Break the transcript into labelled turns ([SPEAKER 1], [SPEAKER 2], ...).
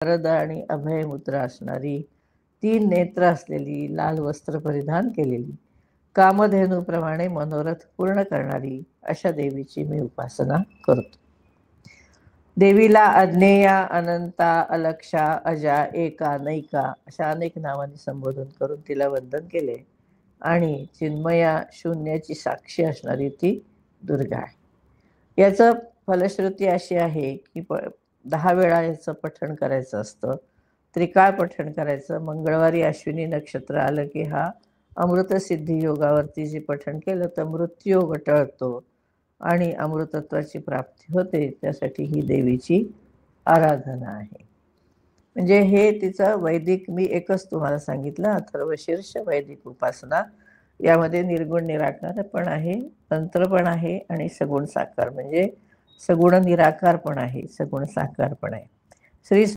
[SPEAKER 1] वरद आणि अभय मुद्रा असणारी, 3 नेत्र असलेली, लाल वस्त्र परिधान केलेली, कामधेनूप्रमाणे मनोरथ पूर्ण करणारी अशा देवीची मी उपासना करतो. देवीला अज्ञेया, अनंता, अलक्षा, अजा, एका, नैका अशा अनेक नावांनी संबोधन करून तिला वंदन केले आणि चिन्मया, शून्याची साक्षी असणारी ती दुर्गा आहे. याचं फलश्रुती अशी आहे की 10 वेळा याचं पठण करायचं असतं. त्रिकाळ पठण करायचं. मंगळवारी अश्विनी नक्षत्र आलं की हा अमृतसिद्धी योगावरती जे पठण केलं तर मृत्यूयोग टळतो आणि अमृतत्वाची प्राप्ती होते. त्यासाठी ही देवीची आराधना आहे. म्हणजे हे तिचं वैदिक मी एकच तुम्हाला सांगितलं, अथर्वशीर्ष वैदिक उपासना. यामध्ये निर्गुण निराकार पण आहे, तंत्र पण आहे आणि सगुण साकार म्हणजे सगुण निराकार पण आहे, सगुण साकार पण आहे. श्री